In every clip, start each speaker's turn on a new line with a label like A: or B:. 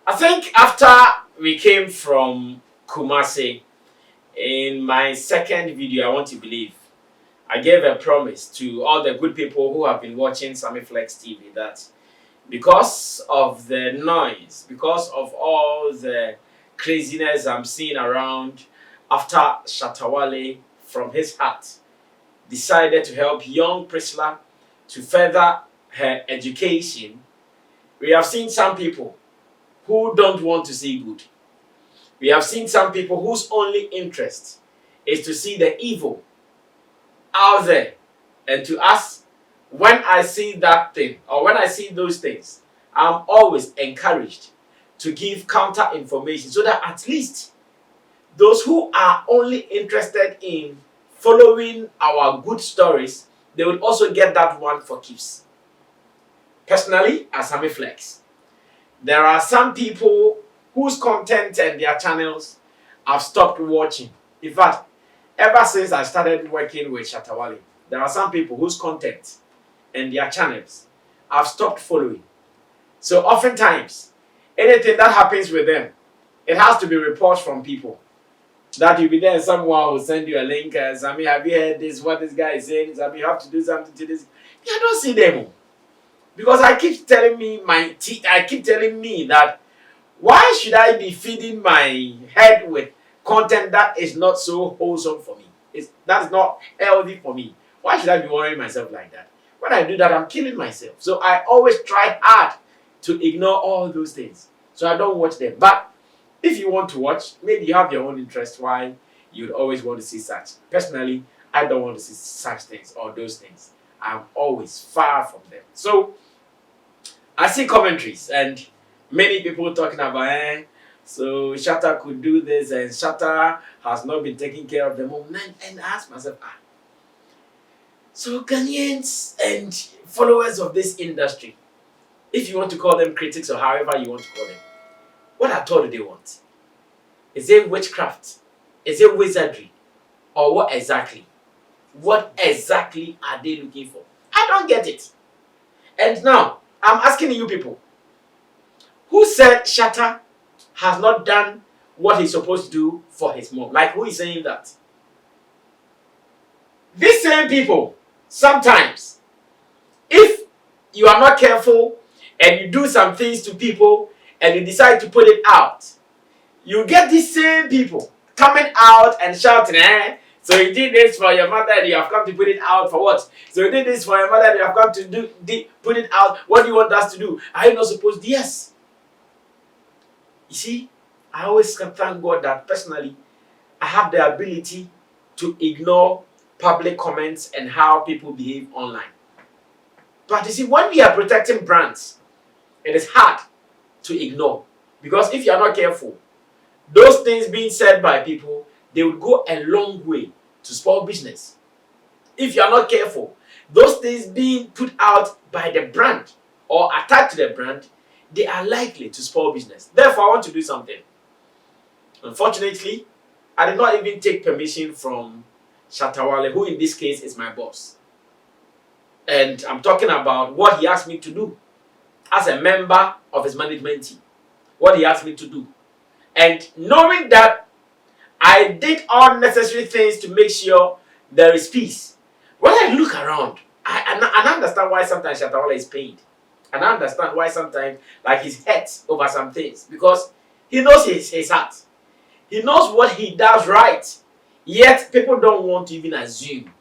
A: I think after we came from Kumasi, in my second video, I want to believe, I gave a promise to all the good people who have been watching Sammy Flex TV that because of the noise, because of all the craziness I'm seeing around after Shatta Wale from his heart decided to help young Priscilla to further her education, we have seen some people who don't want to see good. We have seen some people whose only interest is to see the evil out there. And to us, when I see that thing or when I see those things, I'm always encouraged to give counter information so that at least those who are only interested in following our good stories, they would also get that one for keeps. Personally, as Sammy Flex, there are some people whose content and their channels I've stopped watching. In fact, ever since I started working with Shatta Wale, there are some people whose content and their channels I've stopped following. So oftentimes, anything that happens with them, it has to be reports from people. That you'll be there and someone will send you a link. Sammy, have you heard this? What this guy is saying? Sammy, you have to do something to this. I don't see them. Because I keep telling me that why should I be feeding my head with content that is not so wholesome for me? That's not healthy for me. Why should I be worrying myself like that? When I do that, I'm killing myself. So I always try hard to ignore all those things. So I don't watch them. But if you want to watch, maybe you have your own interest why you'd always want to see such. Personally, I don't want to see such things or those things. I'm always far from them. So I see commentaries and many people talking about so Shatta could do this and Shatta has not been taking care of the mom. And I ask myself, so Ghanaians and followers of this industry, if you want to call them critics or however you want to call them, what at all do they want? Is it witchcraft? Is it wizardry? Or what exactly? What exactly are they looking for? I don't get it. And now, I'm asking you people, who said Shatta has not done what he's supposed to do for his mom? Like, who is saying that? These same people, sometimes, if you are not careful and you do some things to people and you decide to put it out, you get these same people coming out and shouting, so you did this for your mother and you have come to put it out for what? So you did this for your mother and you have come to put it out. What do you want us to do? Are you not supposed to? Yes. You see, I always thank God that personally, I have the ability to ignore public comments and how people behave online. But you see, when we are protecting brands, it is hard to ignore. Because if you are not careful, those things being said by people, they will go a long way to spoil business. If you are not careful, those things being put out by the brand or attached to the brand, they are likely to spoil business. Therefore, I want to do something. Unfortunately, I did not even take permission from Shatta Wale, who in this case is my boss. And I'm talking about what he asked me to do as a member of his management team. What he asked me to do. And knowing that I did all necessary things to make sure there is peace. When I look around, I understand why sometimes Shatta Wale is paid. And I understand why sometimes like he's hurt over some things. Because he knows his heart. He knows what he does right. Yet people don't want to even assume.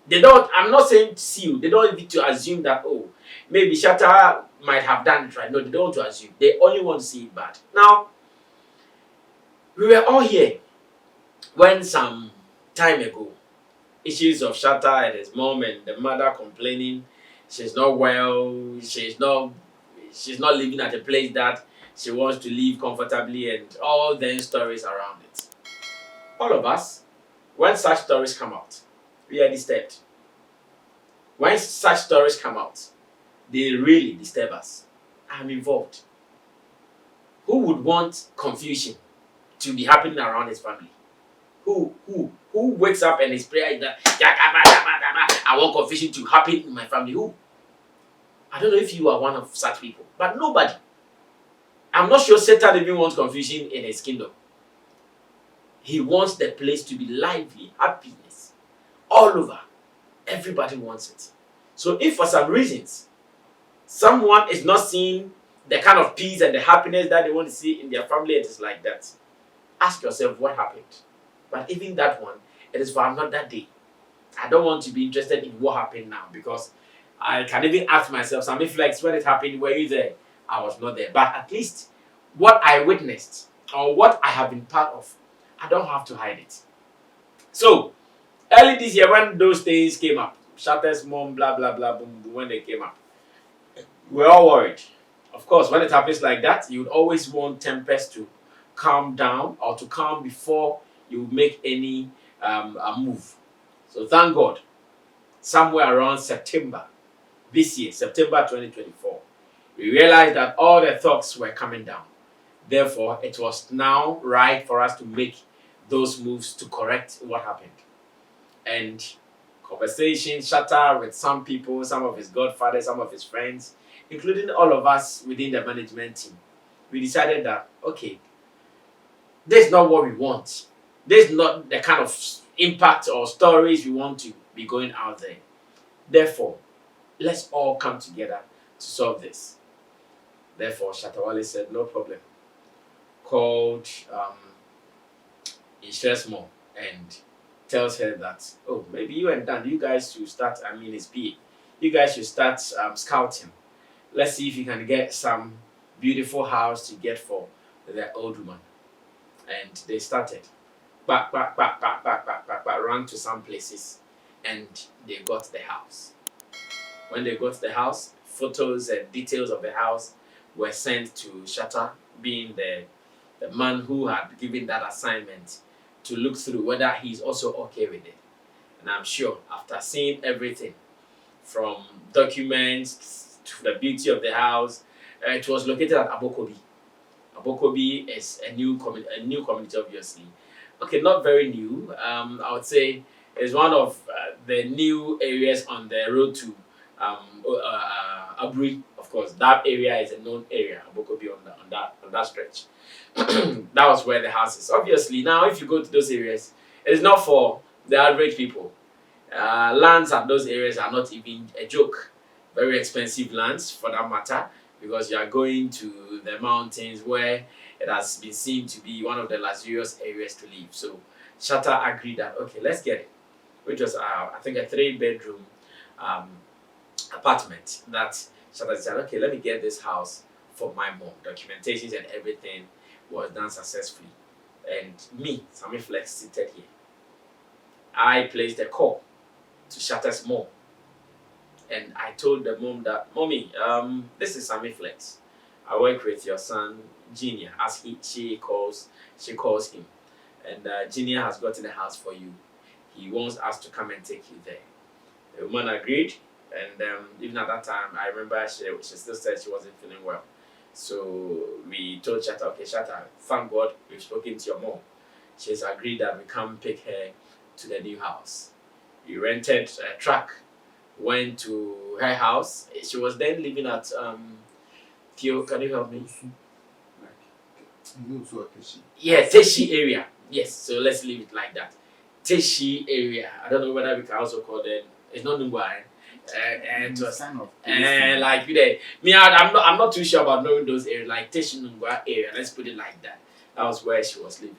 A: They don't, I'm not saying to see you, they don't need to assume that, oh, maybe Shatta might have done it right. No, they don't want to assume. They only want to see it bad. Now, we were all here when some time ago, issues of Shatta and his mom and the mother complaining she's not well, she's not living at a place that she wants to live comfortably and all the stories around it. All of us, when such stories come out, we are disturbed. When such stories come out, they really disturb us. I'm involved. Who would want confusion to be happening around his family? Who wakes up and his prayer is that I want confusion to happen in my family? Who? I don't know if you are one of such people, but nobody. I'm not sure Satan even wants confusion in his kingdom. He wants the place to be lively, happiness, all over. Everybody wants it. So if for some reasons someone is not seeing the kind of peace and the happiness that they want to see in their family, it is like that. Ask yourself what happened. But even that one, it is for another day. I don't want to be interested in what happened now because I can even ask myself, Sammy Flex, when it happened, were you there? I was not there. But at least what I witnessed or what I have been part of, I don't have to hide it. So, early this year when those things came up, Shatta's mom, blah, blah, blah, boom, boom, when they came up, we're all worried. Of course, when it happens like that, you would always want tempest to calm down or to calm before you make any a move. So thank God, somewhere around September this year, September 2024, we realized that all the thoughts were coming down. Therefore, it was now right for us to make those moves to correct what happened. And conversation, Shatta with some people, some of his godfathers, some of his friends, including all of us within the management team, we decided that, okay, this is not what we want. This is not the kind of impact or stories we want to be going out there. Therefore, let's all come together to solve this. Therefore, Shatta said, no problem. Called Insurance More and tells her that, oh, maybe you and Dan, you guys should start, his PA, you guys should start scouting. Let's see if you can get some beautiful house to get for the old woman. And they started. Back, ran to some places and they got the house. When they got the house, photos and details of the house were sent to Shatta, being the man who had given that assignment to look through whether he's also okay with it. And I'm sure after seeing everything from documents to the beauty of the house, it was located at Abokobi. Abokobi is a new community, obviously. Okay, not very new. I would say it's one of the new areas on the road to Aburi. Of course, that area is a known area. Abokobi on that stretch. That was where the house is. Obviously, now if you go to those areas, it's not for the average people. Lands at those areas are not even a joke. Very expensive lands for that matter, because you are going to the mountains where it has been seen to be one of the luxurious areas to live. So Shatta agreed that, okay, let's get it. Which was, I think, a 3-bedroom apartment that Shatta said, okay, let me get this house for my mom. Documentations and everything was done successfully. And me, Sammy Flex, seated here. I placed a call to Shatta's mom. And I told the mom that, Mommy, this is Sammy Flex. I work with your son, Junior, as she calls him. And Junior has gotten a house for you. He wants us to come and take you there. The woman agreed. And even at that time, I remember she still said she wasn't feeling well. So we told Shatta, okay, Shatta, thank God we've spoken to your mom. She's agreed that we come pick her to the new house. We rented a truck, went to her house. She was then living at Theo, can you help me? Yeah, Teshi area. Yes, so let's leave it like that. Teshi area. I don't know whether we can also call them. It's not Nungwa. And like me, I'm not too sure about knowing those areas, like Teshi Nungwa area. Let's put it like that. That was where she was living.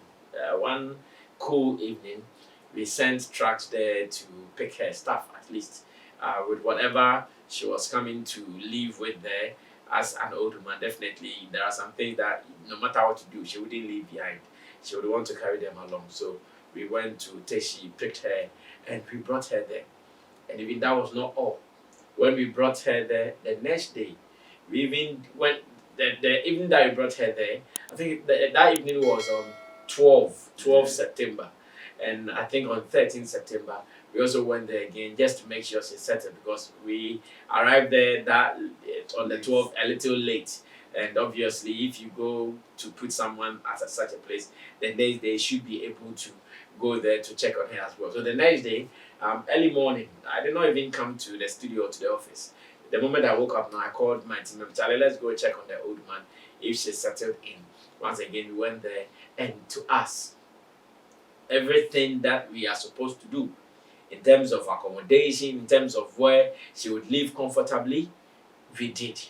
A: One cool evening, we sent trucks there to pick her stuff, at least with whatever she was coming to live with there. As an old woman, definitely there are some things that no matter what you do, she wouldn't leave behind. She would want to carry them along. So we went to Teshi, picked her, and we brought her there. And even that was not all. When we brought her there, the next day, we even went, the evening that we brought her there, I think that evening was on 12 September. And I think on 13 September, we also went there again just to make sure she's settled, because we arrived there on the 12th a little late. And obviously, if you go to put someone at such a place, the next day should be able to go there to check on her as well. So the next day, early morning, I did not even come to the studio or to the office. The moment I woke up, now I called my team member, Charlie, let's go check on the old man if she's settled in. Once again, we went there, and to us, everything that we are supposed to do in terms of accommodation, in terms of where she would live comfortably, we did.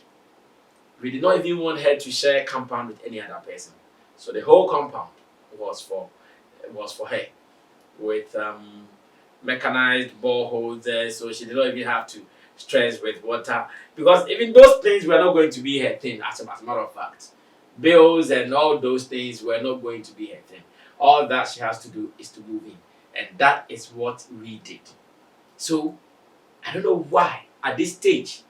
A: We did not even want her to share compound with any other person. So the whole compound was for her, with mechanized boreholes there, so she did not even have to stress with water, because even those things were not going to be her thing. As a matter of fact, bills and all those things were not going to be her thing. All that she has to do is to move in, and that is what we did. So I don't know why at this stage,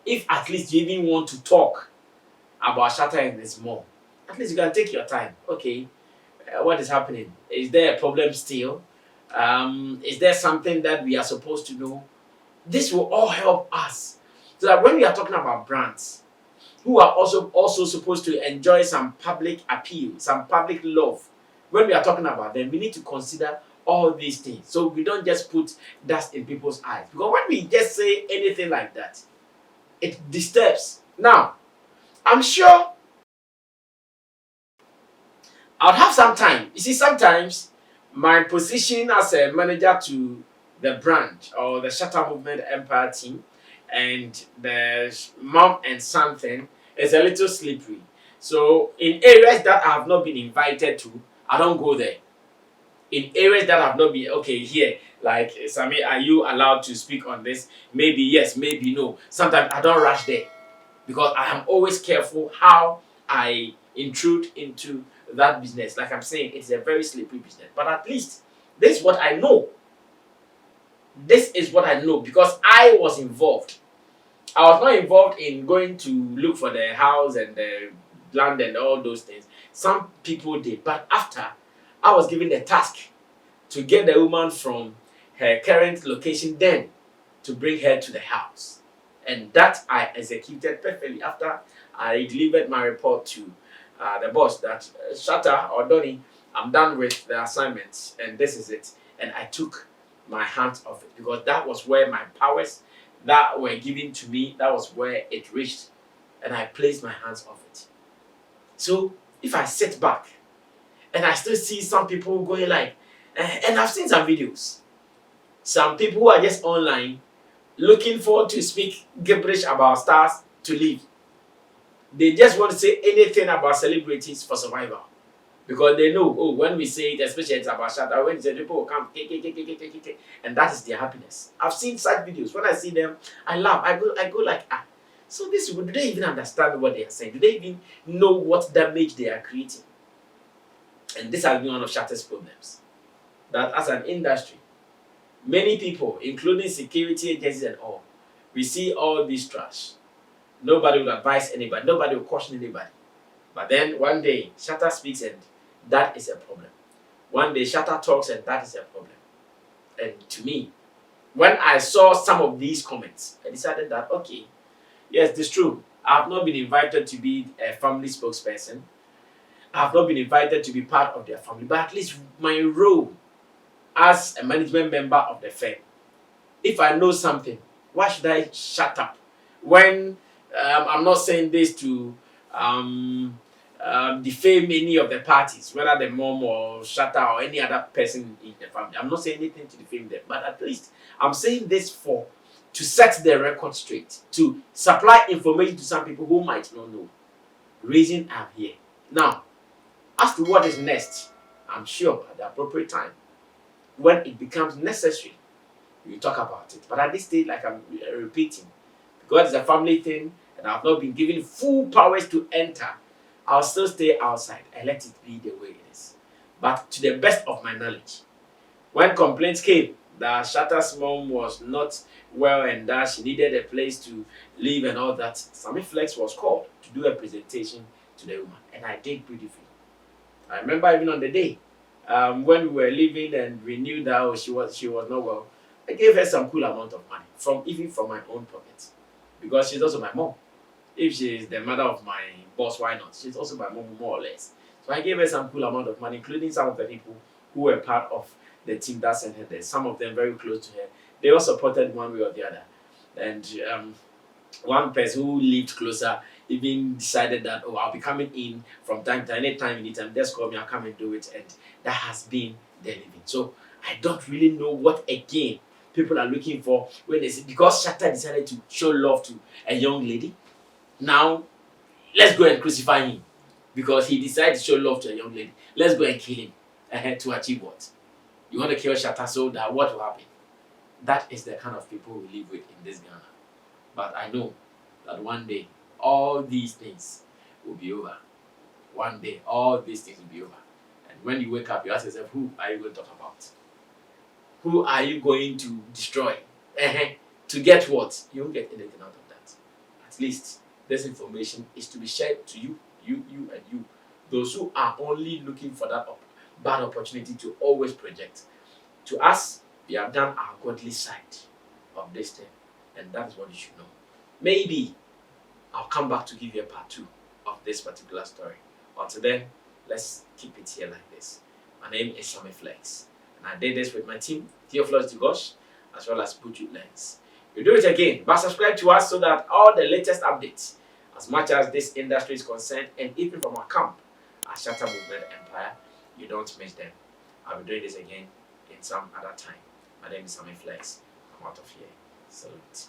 A: if at least you even want to talk about Shatta and his mom, at least you can take your time. Okay, what is happening? Is there a problem still? Is there something that we are supposed to know? This will all help us, so that when we are talking about brands who are also supposed to enjoy some public appeal, some public love, when we are talking about them, we need to consider all these things, so we don't just put dust in people's eyes. Because when we just say anything like that, it disturbs. Now, I'm sure I'll have some time. You see, sometimes my position as a manager to the brand or the Shatta Movement Empire team and the mom and son thing is a little slippery. So in areas that I have not been invited to, I don't go there. In areas that have not been, okay, here, like, Sammy, are you allowed to speak on this? Maybe yes, maybe no. Sometimes I don't rush there, because I am always careful how I intrude into that business. Like I'm saying, it's a very slippery business. But at least this is what I know. This is what I know, because I was involved. I was not involved in going to look for the house and the land and all those things. Some people did. But after, I was given the task to get the woman from her current location then to bring her to the house. And that I executed perfectly after I delivered my report to the boss that Shatta or Donny, I'm done with the assignments and this is it. And I took my hands off it, because that was where my powers that were given to me, that was where it reached, and I placed my hands off it. So if I sit back and I still see some people going like, and I've seen some videos, some people who are just online looking forward to speak gibberish about stars to live. They just want to say anything about celebrities for survival, because they know, oh, when we say it, especially it's about Shatta, when the people will come, and that is their happiness. I've seen such videos. When I see them, I laugh. I go like, ah. So these people, do they even understand what they are saying? Do they even know what damage they are creating? And this has been one of Shatta's problems. That as an industry, many people, including security agencies and all, we see all this trash. Nobody will advise anybody. Nobody will caution anybody. But then one day, Shatta speaks and that is a problem. One day, Shatta talks and that is a problem. And to me, when I saw some of these comments, I decided that, okay, yes, this is true. I have not been invited to be a family spokesperson. I have not been invited to be part of their family. But at least my role as a management member of the firm, if I know something, why should I shut up? When I'm not saying this to defame any of the parties, whether the mom or Shatta or any other person in the family. I'm not saying anything to defame them, but at least I'm saying this to set the record straight, to supply information to some people who might not know. Reason I'm here. Now, as to what is next, I'm sure at the appropriate time, when it becomes necessary, we talk about it. But at this stage, like I'm repeating, because it's a family thing and I've not been given full powers to enter, I'll still stay outside and let it be the way it is. But to the best of my knowledge, when complaints came that Shatta's mom was not well and that she needed a place to live and all that, Sammy Flex was called to do a presentation to the woman, and I did beautifully. I remember even on the day when we were leaving and we knew that she was not well, I gave her some cool amount of money, even from my own pocket, because she's also my mom. If she is the mother of my boss, why not? She's also my mom, more or less. So I gave her some cool amount of money, including some of the people who were part of the team that sent her there. Some of them very close to her. They all supported one way or the other. And one person who lived closer even decided that, oh, I'll be coming in from time to time, anytime, anytime, just call me, I'll come and do it. And that has been the living. So I don't really know what again people are looking for when they say, because Shatta decided to show love to a young lady, now let's go and crucify him because he decided to show love to a young lady. Let's go and kill him to achieve what? You want to kill Shatta so that what will happen? That is the kind of people we live with in this Ghana. But I know that one day all these things will be over. One day all these things will be over. And when you wake up, you ask yourself, who are you going to talk about? Who are you going to destroy? To get what? You won't get anything out of that. At least this information is to be shared to you, and you. Those who are only looking for that bad opportunity to always project. To us, we have done our godly side of this thing, and that is what you should know. Maybe I'll come back to give you a part 2 of this particular story. Until then, let's keep it here like this. My name is Sammy Flex, and I did this with my team, Theophilus Dugosh, as well as Buju Lens. We'll do it again, but subscribe to us so that all the latest updates, as much as this industry is concerned, and even from our camp, our Shatta Movement Empire, you don't miss them. I'll be doing this again in some other time. My name is Sammy Flex. I'm out of here. Salute.